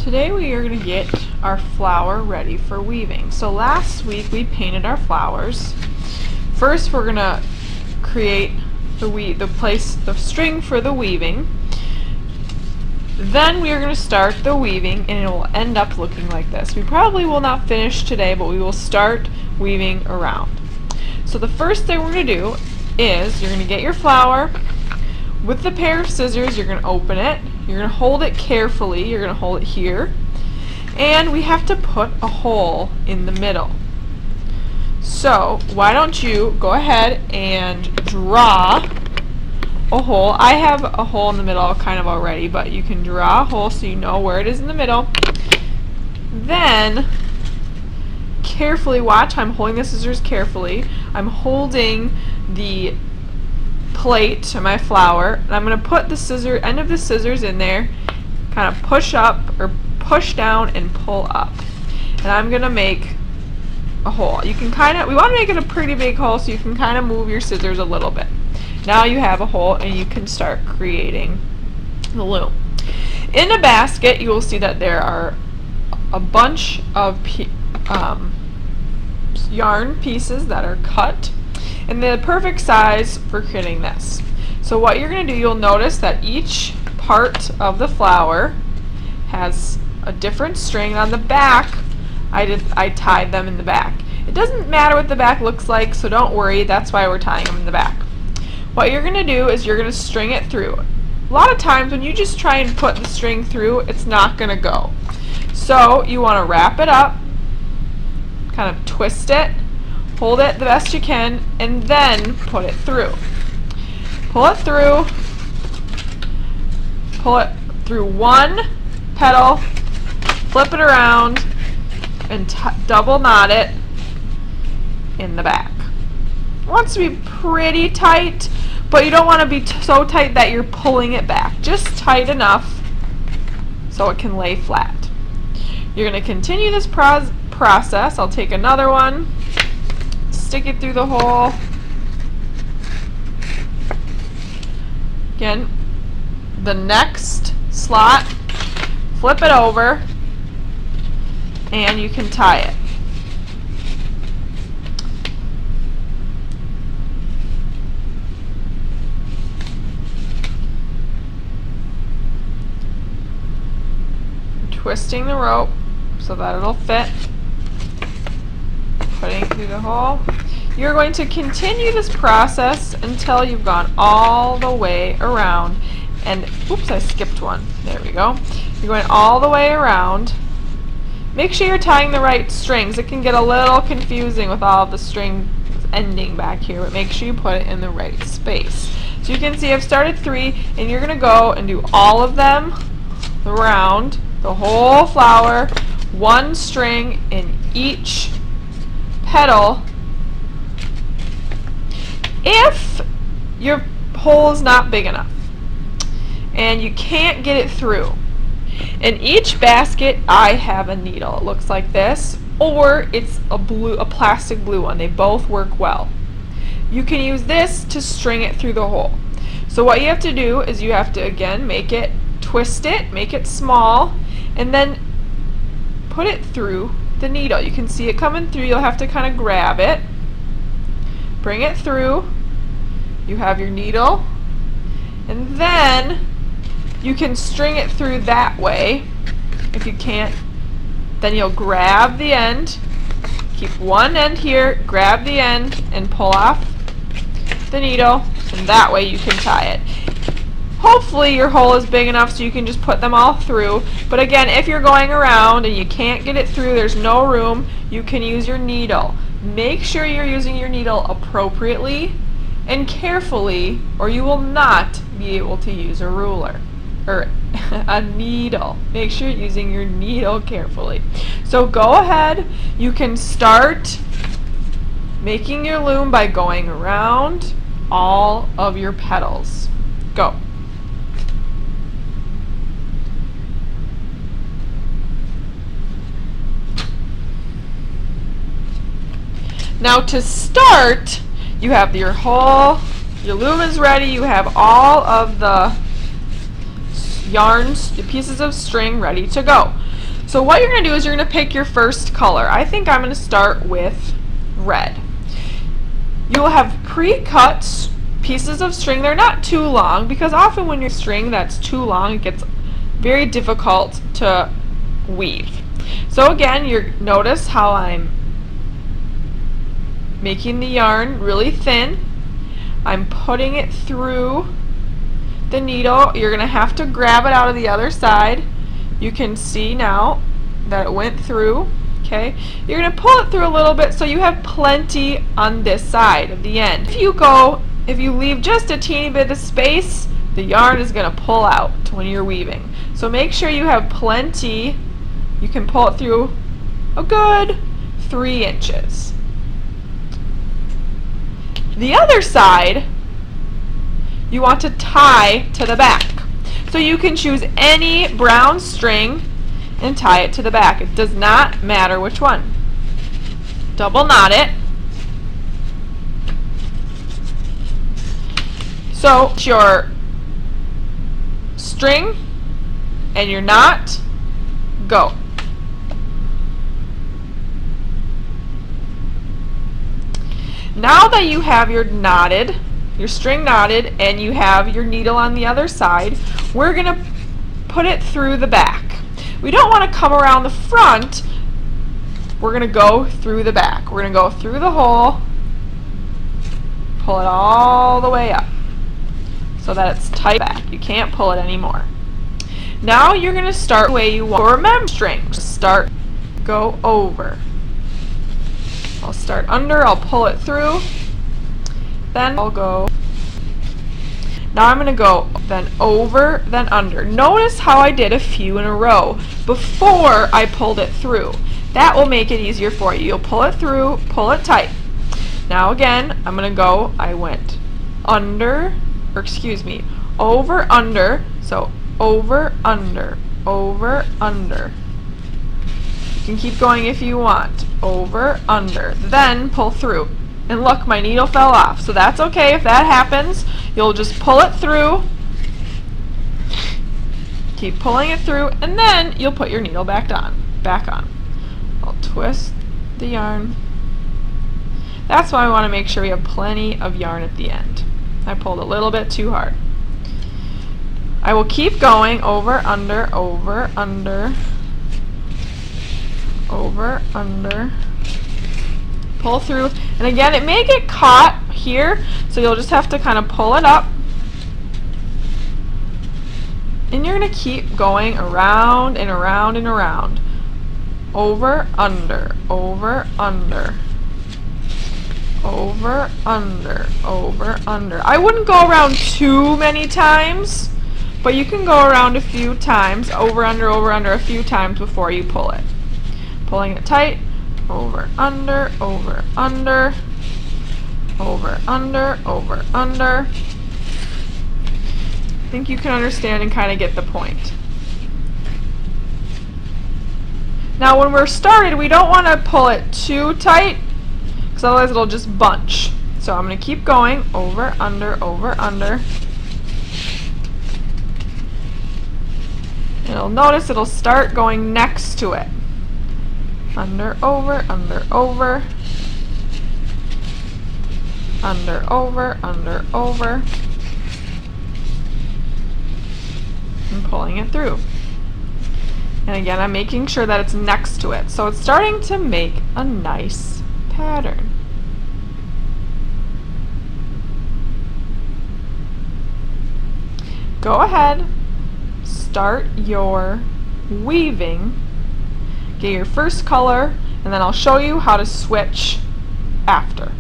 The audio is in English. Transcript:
Today we are going to get our flower ready for weaving. So last week we painted our flowers. First we're going to create the string for the weaving. Then we are going to start the weaving and it will end up looking like this. We probably will not finish today, but we will start weaving around. So the first thing we're going to do is you're going to get your flower. With the pair of scissors, you're going to open it. You're going to hold it carefully. You're going to hold it here. And we have to put a hole in the middle. So why don't you go ahead and draw a hole. I have a hole in the middle kind of already, but you can draw a hole so you know where it is in the middle. Then carefully watch. I'm holding the scissors carefully. I'm holding the plate to my flower, and I'm going to put the end of the scissors in there, kind of push up or push down and pull up, and I'm going to make a hole. You can we want to make it a pretty big hole, so you can kind of move your scissors a little bit. Now you have a hole and you can start creating the loom. In a basket you will see that there are a bunch of yarn pieces that are cut and the perfect size for creating this. So what you're going to do, you'll notice that each part of the flower has a different string. On the back, I tied them in the back. It doesn't matter what the back looks like, so don't worry, that's why we're tying them in the back. What you're going to do is you're going to string it through. A lot of times when you just try and put the string through, it's not going to go. So you want to wrap it up, kind of twist it, hold it the best you can, and then put it through. Pull it through one petal, flip it around, and double knot it in the back. It wants to be pretty tight, but you don't want to be so tight that you're pulling it back. Just tight enough so it can lay flat. You're going to continue this process. I'll take another one, stick it through the hole. Again, the next slot, flip it over, and you can tie it. Twisting the rope so that it'll fit. Putting it through the hole. You're going to continue this process until you've gone all the way around. And oops, I skipped one. There we go. You're going all the way around. Make sure you're tying the right strings. It can get a little confusing with all of the strings ending back here, but make sure you put it in the right space. So you can see I've started 3, and you're going to go and do all of them around the whole flower, one string in each petal. If your hole is not big enough and you can't get it through, in each basket I have a needle. It looks like this, or it's a plastic blue one. They both work well. You can use this to string it through the hole. So what you have to do is you have to again twist it, make it small, and then put it through the needle. You can see it coming through. You'll have to kind of grab it, bring it through. You have your needle, and then you can string it through that way. If you can't, then you'll grab the end, keep one end here, grab the end, and pull off the needle, and that way you can tie it. Hopefully your hole is big enough so you can just put them all through, but again, if you're going around and you can't get it through, there's no room, you can use your needle. Make sure you're using your needle appropriately and carefully, or you will not be able to use a ruler or a needle. Make sure you're using your needle carefully. So go ahead, you can start making your loom by going around all of your petals. Go. Now to start, you have your loom is ready, you have all of the yarns, the pieces of string ready to go. So what you're going to do is you're going to pick your first color. I think I'm going to start with red. You'll have pre-cut pieces of string. They're not too long, because often when you're string that's too long, it gets very difficult to weave. So again, notice how I'm making the yarn really thin. I'm putting it through the needle. You're going to have to grab it out of the other side. You can see now that it went through. Okay, you're going to pull it through a little bit so you have plenty on this side of the end. If you leave just a teeny bit of space, the yarn is going to pull out when you're weaving. So make sure you have plenty. You can pull it through a good 3 inches. The other side, you want to tie to the back. So you can choose any brown string and tie it to the back. It does not matter which one. Double knot it. So it's your string and your knot, go. Now that you have your string knotted, and you have your needle on the other side, we're going to put it through the back. We don't want to come around the front. We're going to go through the back. We're going to go through the hole, pull it all the way up so that it's tight back. You can't pull it anymore. Now you're going to start the way you want. Remember, strings go over. I'll start under, I'll pull it through, then I'll go. Now I'm going to go then over, then under. Notice how I did a few in a row before I pulled it through. That will make it easier for you. You'll pull it through, pull it tight. Now again, I'm going to go, I went under, or excuse me, over, under, so over, under, over, under. You can keep going if you want. Over, under, then pull through. And look, my needle fell off, so that's okay if that happens. You'll just pull it through, keep pulling it through, and then you'll put your needle back on. I'll twist the yarn. That's why I want to make sure we have plenty of yarn at the end. I pulled a little bit too hard. I will keep going over, under, over, under, over, under, pull through, and again, it may get caught here, so you'll just have to kind of pull it up, and you're going to keep going around and around and around. Over, under, over, under, over, under, over, under. I wouldn't go around too many times, but you can go around a few times, over, under, a few times before you pull it. Pulling it tight, over, under, over, under, over, under, over, under. I think you can understand and kind of get the point. Now when we're started, we don't want to pull it too tight, because otherwise it'll just bunch. So I'm going to keep going, over, under, over, under. And you'll notice it'll start going next to it. Under, over, under, over. Under, over, under, over. And pulling it through. And again, I'm making sure that it's next to it. So it's starting to make a nice pattern. Go ahead, start your weaving. Get your first color, and then I'll show you how to switch after.